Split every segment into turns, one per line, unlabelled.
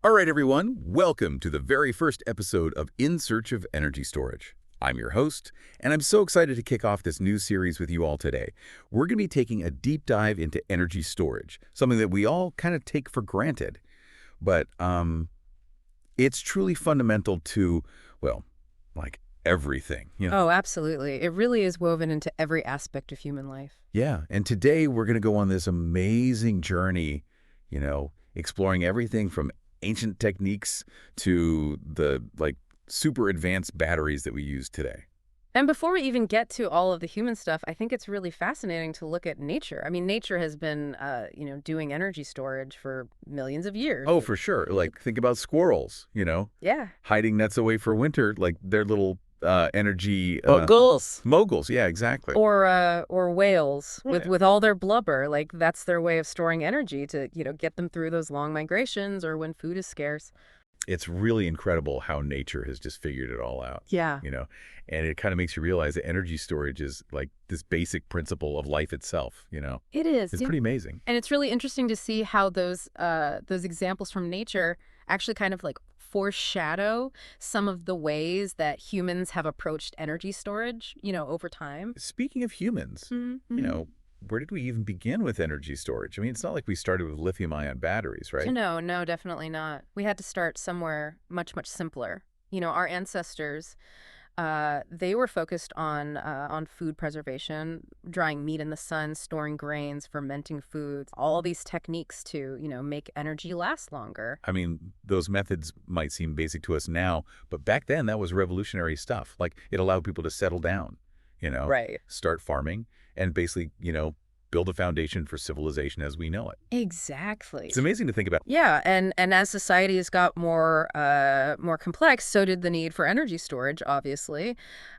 All right, everyone, welcome to the very first episode of In Search of Energy Storage. I'm your host, and I'm so excited to kick off this new series with you all today. We're going to be taking a deep dive into energy storage, something that we all kind of take for granted. But it's truly fundamental to, well, like everything,
Oh, absolutely. It really is woven into every aspect of human life.
Yeah, and today we're going to go on this amazing journey, exploring everything from ancient techniques to the super advanced batteries that we use today.
And before we even get to all of the human stuff, I think it's really fascinating to look at nature. I mean, nature has been, doing energy storage for millions of years.
Oh, for sure. Like, think about squirrels,
Yeah.
hiding nuts away for winter, like their little energy
Moguls.
moguls. Yeah, exactly.
Or whales
Right.
with all their blubber. Like, that's their way of storing energy to, get them through those long migrations or when food is scarce.
It's really incredible how nature has just figured it all out.
Yeah.
And it kind of makes you realize that energy storage is like this basic principle of life itself,
It is.
It's
Yeah.
pretty amazing.
And it's really interesting to see how those examples from nature actually kind of like foreshadow some of the ways that humans have approached energy storage, over time.
Speaking of humans, where did we even begin with energy storage? I mean, it's not like we started with lithium-ion batteries, right?
No, definitely not. We had to start somewhere much, much simpler. Our ancestors, they were focused on food preservation, drying meat in the sun, storing grains, fermenting foods, all these techniques to, make energy last longer.
I mean, those methods might seem basic to us now, but back then that was revolutionary stuff. Like, it allowed people to settle down,
Right.
start farming, and basically, build a foundation for civilization as we know it.
Exactly.
It's amazing to think about.
Yeah, and as societies got more complex, so did the need for energy storage, obviously.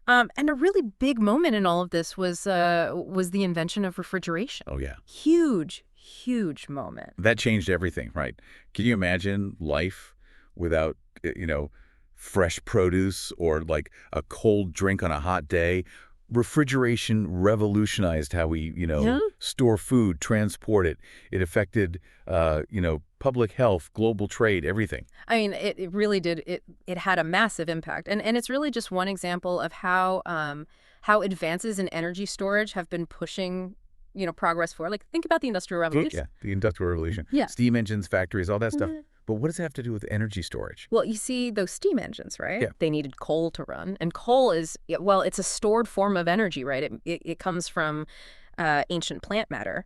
And a really big moment in all of this was the invention of refrigeration.
Oh, yeah.
Huge, huge moment.
That changed everything, right? Can you imagine life without, fresh produce or like a cold drink on a hot day? Refrigeration revolutionized how we,
Yeah.
store food, transport it. It affected, public health, global trade, everything.
I mean, it really did. It had a massive impact, and it's really just one example of how advances in energy storage have been pushing, progress forward. Like, think about the Industrial Revolution.
Yeah, the Industrial Revolution.
Yeah.
Steam engines, factories, all that stuff.
Mhm.
But what does it have to do with energy storage?
Well, you see those steam engines, right?
Yeah.
They needed coal to run. And coal is, yeah, well, it's a stored form of energy, right? It comes from ancient plant matter.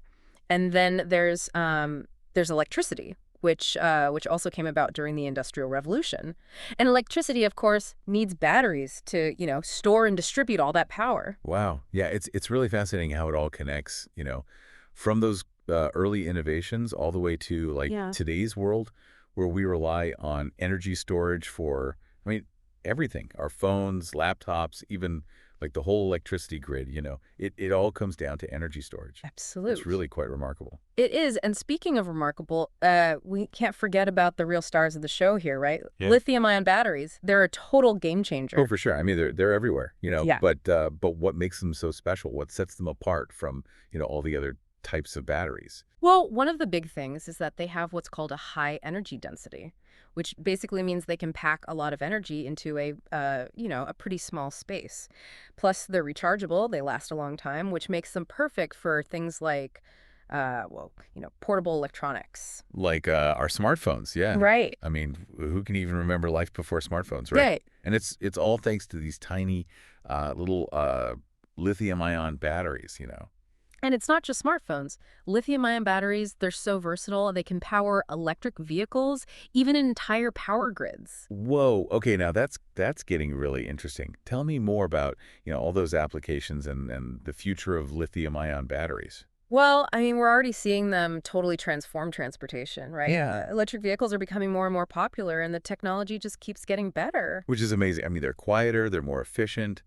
And then there's electricity, which also came about during the Industrial Revolution. And electricity, of course, needs batteries to, store and distribute all that power.
Wow. Yeah, it's really fascinating how it all connects, from those early innovations all the way to
Yeah.
today's world where we rely on energy storage for, I mean, everything, our phones, laptops, even like the whole electricity grid, it all comes down to energy storage.
Absolutely.
It's really quite remarkable.
It is. And speaking of remarkable, we can't forget about the real stars of the show here, right?
Yeah.
Lithium-ion batteries. They're a total game changer.
Oh, for sure. I mean, they're everywhere,
Yeah.
But what makes them so special? What sets them apart from, all the other types of batteries?
Well, one of the big things is that they have what's called a high energy density, which basically means they can pack a lot of energy into a pretty small space. Plus, they're rechargeable. They last a long time, which makes them perfect for things like, portable electronics.
Like our smartphones, yeah.
Right.
I mean, who can even remember life before smartphones, right?
Right.
And it's all thanks to these tiny little lithium-ion batteries,
And it's not just smartphones. Lithium-ion batteries, they're so versatile. They can power electric vehicles, even entire power grids.
Whoa. Okay, now that's getting really interesting. Tell me more about, all those applications and the future of lithium-ion batteries.
Well, I mean, we're already seeing them totally transform transportation, right?
Yeah.
Electric vehicles are becoming more and more popular, and the technology just keeps getting better.
Which is amazing. I mean, they're quieter, they're more efficient,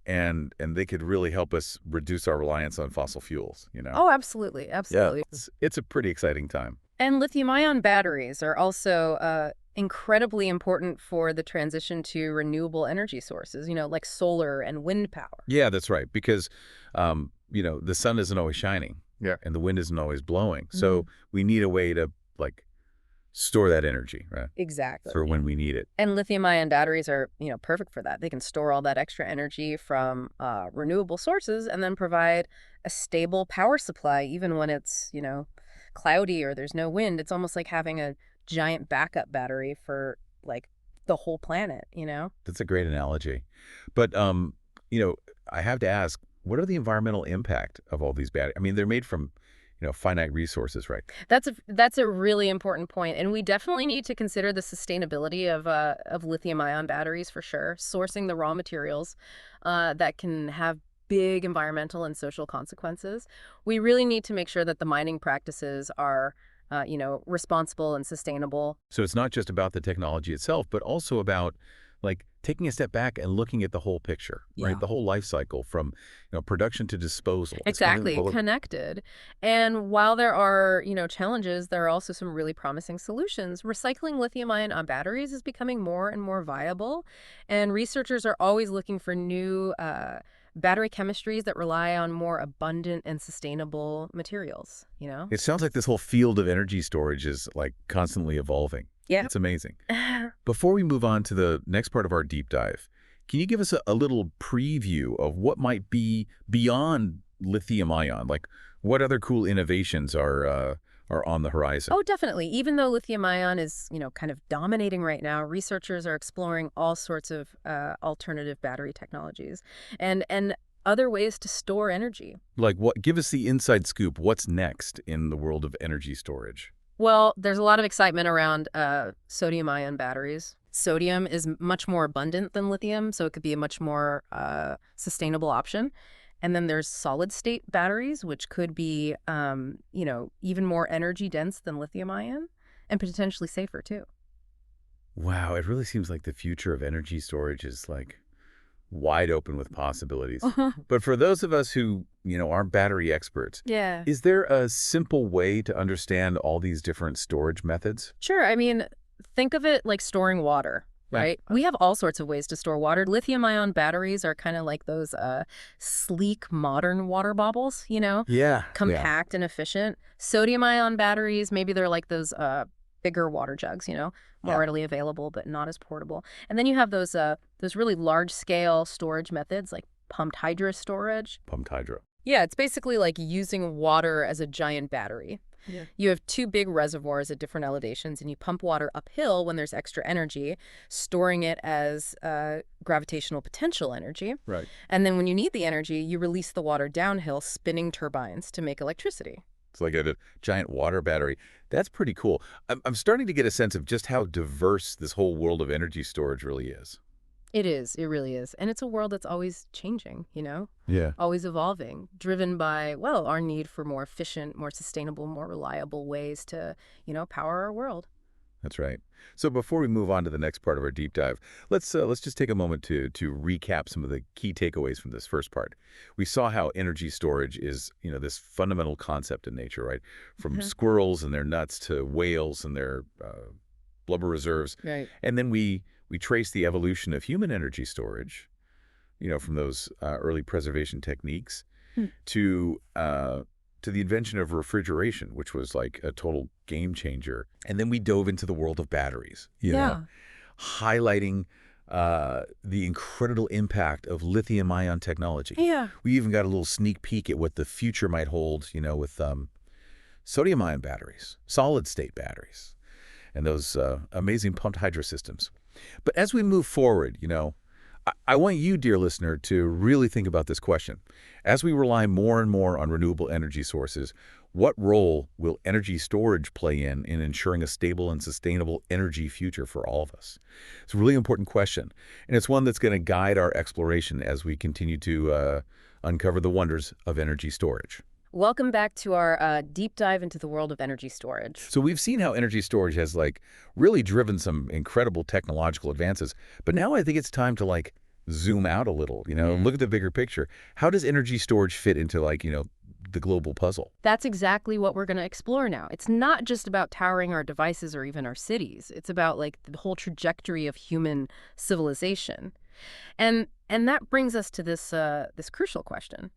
and they could really help us reduce our reliance on fossil fuels,
Oh, absolutely. Absolutely.
Yeah, it's a pretty exciting time.
And lithium-ion batteries are also incredibly important for the transition to renewable energy sources, like solar and wind power.
Yeah, that's right. Because, the sun isn't always shining.
Yeah.
And the wind isn't always blowing. So we need a way to, store that energy, right?
Exactly.
For when we need it.
And lithium-ion batteries are, perfect for that. They can store all that extra energy from renewable sources and then provide a stable power supply even when it's, cloudy or there's no wind. It's almost like having a giant backup battery for, like, the whole planet.
That's a great analogy. But, I have to ask, what are the environmental impact of all these batteries? I mean, they're made from, finite resources, right?
That's a really important point, and we definitely need to consider the sustainability of lithium-ion batteries for sure. Sourcing the raw materials that can have big environmental and social consequences. We really need to make sure that the mining practices are, responsible and sustainable.
So it's not just about the technology itself, but also about like taking a step back and looking at the whole picture, right?
Yeah.
The whole life cycle from, production to disposal. It's kind of
Exactly, connected. And while there are, challenges, there are also some really promising solutions. Recycling lithium-ion batteries is becoming more and more viable, and researchers are always looking for new battery chemistries that rely on more abundant and sustainable materials.
It sounds like this whole field of energy storage is like constantly evolving.
Yeah.
It's amazing. Before we move on to the next part of our deep dive, can you give us a little preview of what might be beyond lithium-ion? Like, what other cool innovations are on the horizon?
Oh, definitely. Even though lithium-ion is, kind of dominating right now, researchers are exploring all sorts of alternative battery technologies and other ways to store energy.
Like, what? Give us the inside scoop. What's next in the world of energy storage?
Well, there's a lot of excitement around sodium-ion batteries. Sodium is much more abundant than lithium, so it could be a much more sustainable option. And then there's solid-state batteries, which could be, even more energy-dense than lithium-ion and potentially safer, too.
Wow, it really seems like the future of energy storage is like wide open with possibilities. But for those of us who, aren't battery experts,
Yeah.
is there a simple way to understand all these different storage methods?
Sure. I mean, think of it like storing water,
Yeah.
right? We have all sorts of ways to store water. Lithium-ion batteries are kind of like those sleek, modern water bobbles.
Yeah.
Compact and efficient. Sodium-ion batteries, maybe they're like those bigger water jugs, more
Yeah.
readily available, but not as portable. And then you have those really large-scale storage methods like pumped hydro storage.
Pumped hydro.
Yeah, it's basically like using water as a giant battery.
Yeah.
You have two big reservoirs at different elevations, and you pump water uphill when there's extra energy, storing it as gravitational potential energy.
Right.
And then when you need the energy, you release the water downhill, spinning turbines to make electricity.
It's like a giant water battery. That's pretty cool. I'm starting to get a sense of just how diverse this whole world of energy storage really is.
It is. It really is. And it's a world that's always changing,
Yeah.
always evolving, driven by, well, our need for more efficient, more sustainable, more reliable ways to, power our world.
That's right. So before we move on to the next part of our deep dive, let's just take a moment to recap some of the key takeaways from this first part. We saw how energy storage is, this fundamental concept in nature, right? From squirrels and their nuts to whales and their blubber reserves.
Right.
And then we trace the evolution of human energy storage, from those early preservation techniques to the invention of refrigeration, which was like a total game changer. And then we dove into the world of batteries, highlighting the incredible impact of lithium-ion technology.
Yeah.
We even got a little sneak peek at what the future might hold, with sodium-ion batteries, solid-state batteries, and those amazing pumped hydro systems. But as we move forward, I want you, dear listener, to really think about this question. As we rely more and more on renewable energy sources, what role will energy storage play in ensuring a stable and sustainable energy future for all of us? It's a really important question, and it's one that's going to guide our exploration as we continue to uncover the wonders of energy storage.
Welcome back to our deep dive into the world of energy storage.
So we've seen how energy storage has really driven some incredible technological advances, but now I think it's time to zoom out a little, look at the bigger picture. How does energy storage fit into the global puzzle?
That's exactly what we're going to explore now. It's not just about powering our devices or even our cities. It's about the whole trajectory of human civilization. And that brings us to this crucial question.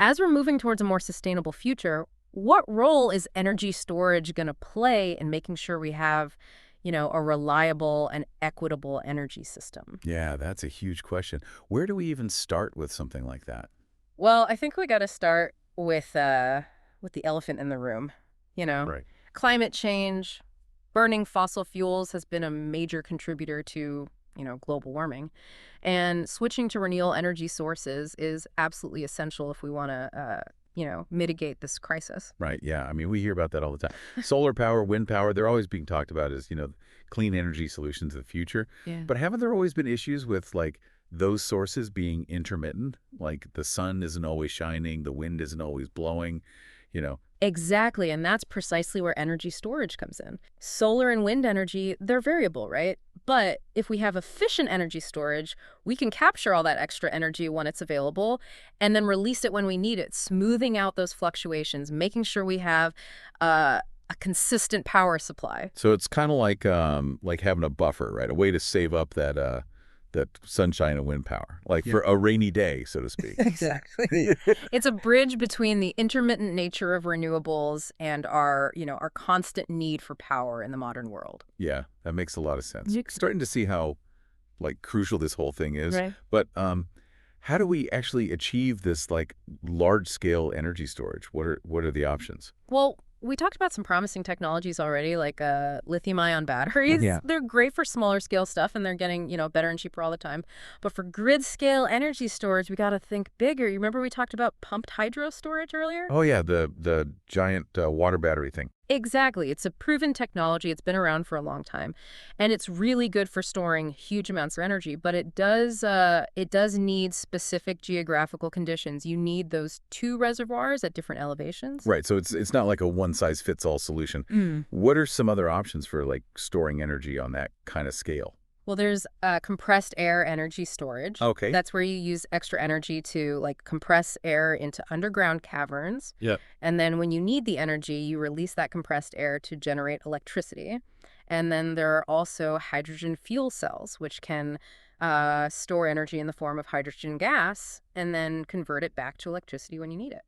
As we're moving towards a more sustainable future, What role is energy storage going to play in making sure we have, a reliable and equitable energy system?
Yeah, that's a huge question. Where do we even start with something like that?
Well, I think we got to start with the elephant in the room. You know,
Right.
climate change, burning fossil fuels has been a major contributor to, global warming. And switching to renewable energy sources is absolutely essential if we want to, mitigate this crisis.
Right. Yeah. I mean, we hear about that all the time. Solar power, wind power, they're always being talked about as, clean energy solutions of the future.
Yeah.
But haven't there always been issues with like those sources being intermittent? Like the sun isn't always shining, the wind isn't always blowing, you know.
Exactly, and that's precisely where energy storage comes in. Solar and wind energy, they're variable, right? But if we have efficient energy storage, we can capture all that extra energy when it's available and then release it when we need it, smoothing out those fluctuations, making sure we have a consistent power supply.
So it's kind of like having a buffer, right? A way to save up that sunshine and wind power, like
Yeah.
for a rainy day, so to speak.
Exactly. It's a bridge between the intermittent nature of renewables and our constant need for power in the modern world.
Yeah, that makes a lot of sense.
You-
Starting to see how like crucial this whole thing is.
Right.
But how do we actually achieve this like large scale energy storage? What are the options?
Well, we talked about some promising technologies already, like lithium-ion batteries.
Yeah.
They're great for smaller scale stuff, and they're getting, better and cheaper all the time. But for grid scale energy storage, we got to think bigger. You remember we talked about pumped hydro storage earlier?
Oh yeah, the giant water battery thing.
Exactly. It's a proven technology. It's been around for a long time, and it's really good for storing huge amounts of energy. But it does need specific geographical conditions. You need those two reservoirs at different elevations.
Right. So it's not like a one size fits all solution.
Mm.
What are some other options for like storing energy on that kind of scale?
Well, there's compressed air energy storage.
Okay.
That's where you use extra energy to like compress air into underground caverns.
Yeah.
And then when you need the energy, you release that compressed air to generate electricity. And then there are also hydrogen fuel cells, which can store energy in the form of hydrogen gas and then convert it back to electricity when you need it.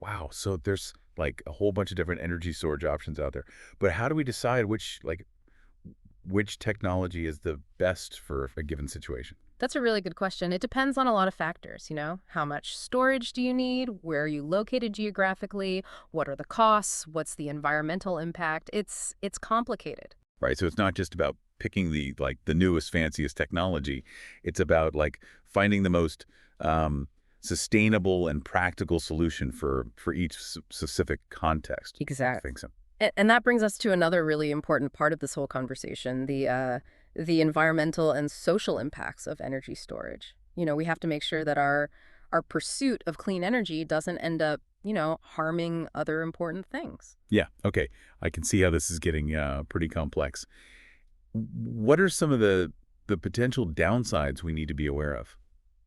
Wow. So there's like a whole bunch of different energy storage options out there. But how do we decide which technology is the best for a given situation?
That's a really good question. It depends on a lot of factors, How much storage do you need? Where are you located geographically? What are the costs? What's the environmental impact? It's complicated.
Right. So it's not just about picking the newest, fanciest technology. It's about like finding the most sustainable and practical solution for each specific context. I
Exactly.
think so.
And that brings us to another really important part of this whole conversation, the environmental and social impacts of energy storage. We have to make sure that our pursuit of clean energy doesn't end up, harming other important things.
Yeah. Okay. I can see how this is getting pretty complex. What are some of the potential downsides we need to be aware of?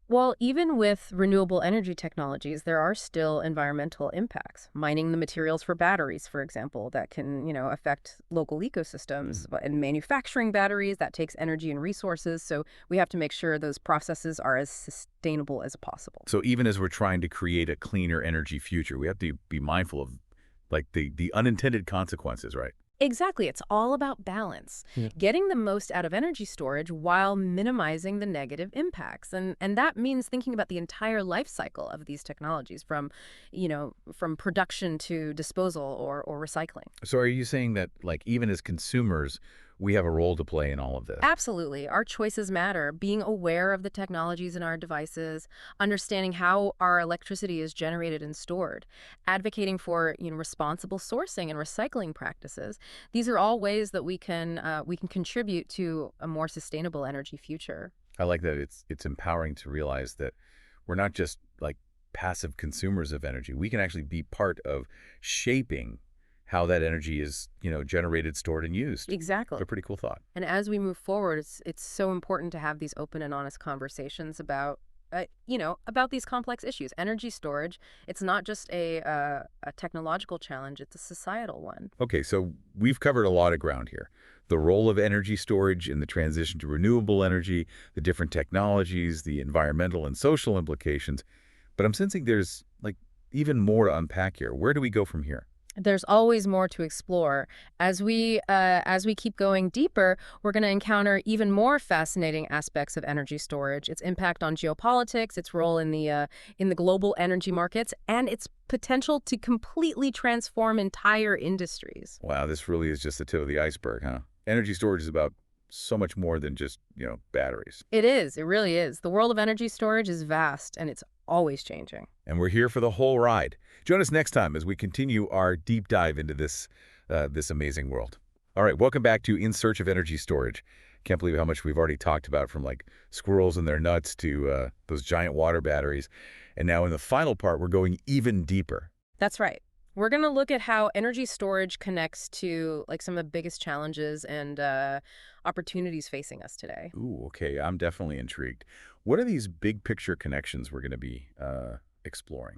Well, even with renewable energy technologies, there are still environmental impacts. Mining the materials for batteries, for example, that can, affect local ecosystems. And manufacturing batteries, that takes energy and resources. So we have to make sure those processes are as sustainable as possible.
So even as we're trying to create a cleaner energy future, we have to be mindful of like the unintended consequences, right?
Exactly. It's all about balance.
Yeah.
Getting the most out of energy storage while minimizing the negative impacts. And that means thinking about the entire life cycle of these technologies from production to disposal or recycling.
So are you saying that like even as consumers, we have a role to play in all of this?
Absolutely. Our choices matter. Being aware of the technologies in our devices, understanding how our electricity is generated and stored, advocating for responsible sourcing and recycling practices. These are all ways that we can contribute to a more sustainable energy future.
I like that it's empowering to realize that we're not just like passive consumers of energy. We can actually be part of shaping how that energy is, generated, stored, and used.
Exactly.
It's a pretty cool thought.
And as we move forward, it's so important to have these open and honest conversations about these complex issues. Energy storage, it's not just a technological challenge, it's a societal one.
Okay, so we've covered a lot of ground here. The role of energy storage in the transition to renewable energy, the different technologies, the environmental and social implications. But I'm sensing there's like even more to unpack here. Where do we go from here?
There's always more to explore. As we keep going deeper, we're going to encounter even more fascinating aspects of energy storage, its impact on geopolitics, its role in the global energy markets, and its potential to completely transform entire industries.
Wow, this really is just the tip of the iceberg, huh? Energy storage is about so much more than just, batteries.
It is. It really is. The world of energy storage is vast, and it's always changing.
And we're here for the whole ride. Join us next time as we continue our deep dive into this amazing world. All right, welcome back to In Search of Energy Storage. Can't believe how much we've already talked about, from like squirrels and their nuts to those giant water batteries. And now in the final part, we're going even deeper.
That's right. We're going to look at how energy storage connects to like some of the biggest challenges and opportunities facing us today.
Ooh, okay, I'm definitely intrigued. What are these big picture connections we're going to be exploring?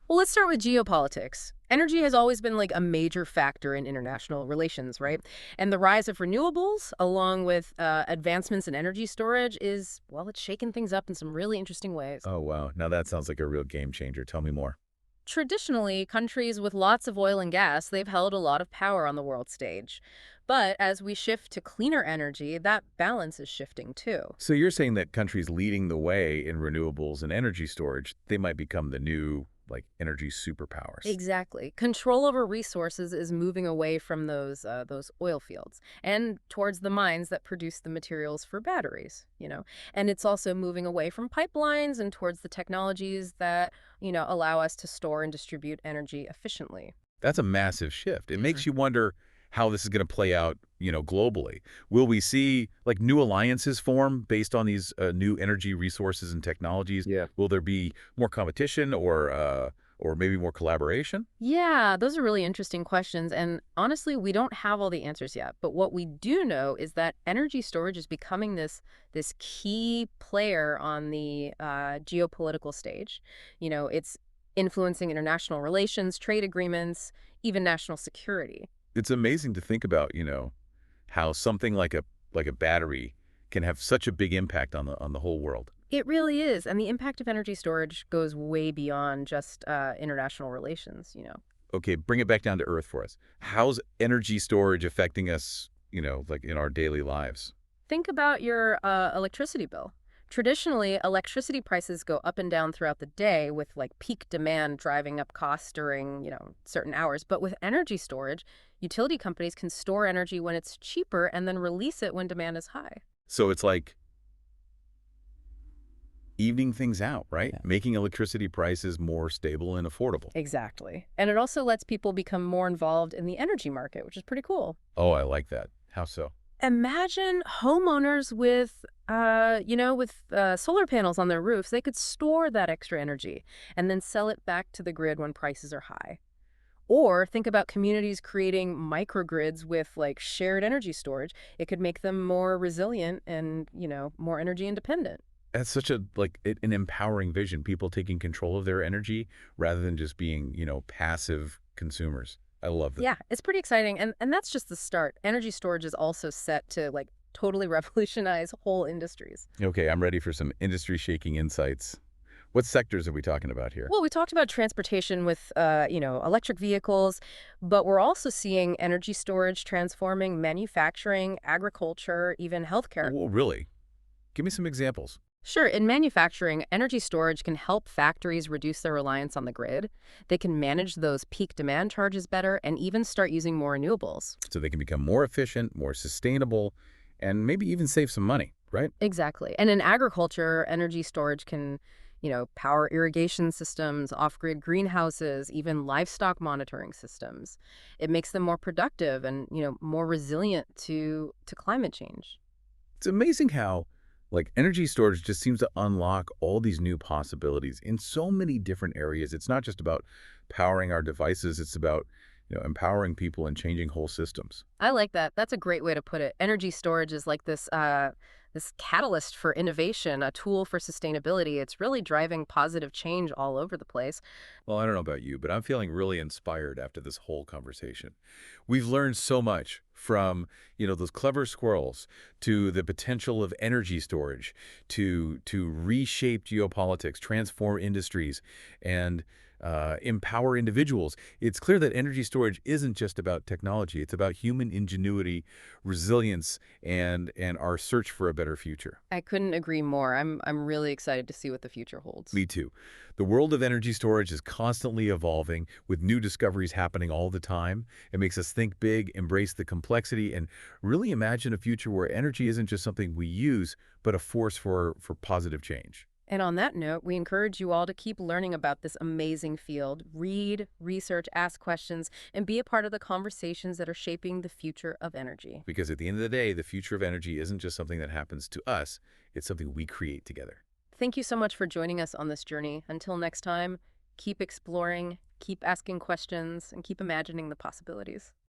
Well, let's start with geopolitics. Energy has always been like a major factor in international relations, right? And the rise of renewables, along with advancements in energy storage, it's shaken things up in some really interesting ways.
Oh, wow. Now that sounds like a real game changer. Tell me more.
Traditionally, countries with lots of oil and gas, they've held a lot of power on the world stage. But as we shift to cleaner energy, that balance is shifting too.
So you're saying that countries leading the way in renewables and energy storage, they might become the new, like, energy superpowers.
Exactly. Control over resources is moving away from those oil fields and towards the mines that produce the materials for batteries. And it's also moving away from pipelines and towards the technologies that allow us to store and distribute energy efficiently.
That's a massive shift. It
Mhm.
makes you wonder how this is going to play out, globally. Will we see like new alliances form based on these new energy resources and technologies?
Yeah.
Will there be more competition or maybe more collaboration?
Yeah, those are really interesting questions. And honestly, we don't have all the answers yet. But what we do know is that energy storage is becoming this key player on the geopolitical stage. It's influencing international relations, trade agreements, even national security.
It's amazing to think about, how something like a battery can have such a big impact on the whole world.
It really is. And the impact of energy storage goes way beyond just international relations.
Okay, bring it back down to earth for us. How's energy storage affecting us, like in our daily lives?
Think about your electricity bill. Traditionally, electricity prices go up and down throughout the day with like peak demand driving up costs during certain hours. But with energy storage, utility companies can store energy when it's cheaper and then release it when demand is high.
So it's like evening things out, right?
Yeah.
Making electricity prices more stable and affordable.
Exactly. And it also lets people become more involved in the energy market, which is pretty cool.
Oh, I like that. How so?
Imagine homeowners with solar panels on their roofs. They could store that extra energy and then sell it back to the grid when prices are high. Or think about communities creating microgrids with like shared energy storage. It could make them more resilient and more energy independent.
That's such a an empowering vision. People taking control of their energy rather than just being, passive consumers. I love that.
Yeah, it's pretty exciting. And that's just the start. Energy storage is also set to like totally revolutionize whole industries.
Okay, I'm ready for some industry-shaking insights. What sectors are we talking about here?
Well, we talked about transportation with electric vehicles, but we're also seeing energy storage transforming manufacturing, agriculture, even healthcare.
Well, really? Give me some examples.
Sure, in manufacturing, energy storage can help factories reduce their reliance on the grid. They can manage those peak demand charges better and even start using more renewables.
So they can become more efficient, more sustainable, and maybe even save some money, right?
Exactly. And in agriculture, energy storage can power irrigation systems, off-grid greenhouses, even livestock monitoring systems. It makes them more productive and more resilient to climate change.
It's amazing how energy storage just seems to unlock all these new possibilities in so many different areas. It's not just about powering our devices, it's about, empowering people and changing whole systems.
I like that. That's a great way to put it. Energy storage is like this catalyst for innovation, a tool for sustainability. It's really driving positive change all over the place.
Well, I don't know about you, but I'm feeling really inspired after this whole conversation. We've learned so much from, those clever squirrels to the potential of energy storage to reshape geopolitics, transform industries, and empower individuals. It's clear that energy storage isn't just about technology. It's about human ingenuity, resilience, and our search for a better future.
I couldn't agree more. I'm really excited to see what the future holds.
Me too. The world of energy storage is constantly evolving with new discoveries happening all the time. It makes us think big, embrace the complexity, and really imagine a future where energy isn't just something we use, but a force for positive change.
And on that note, we encourage you all to keep learning about this amazing field. Read, research, ask questions, and be a part of the conversations that are shaping the future of energy.
Because at the end of the day, the future of energy isn't just something that happens to us, it's something we create together.
Thank you so much for joining us on this journey. Until next time, keep exploring, keep asking questions, and keep imagining the possibilities.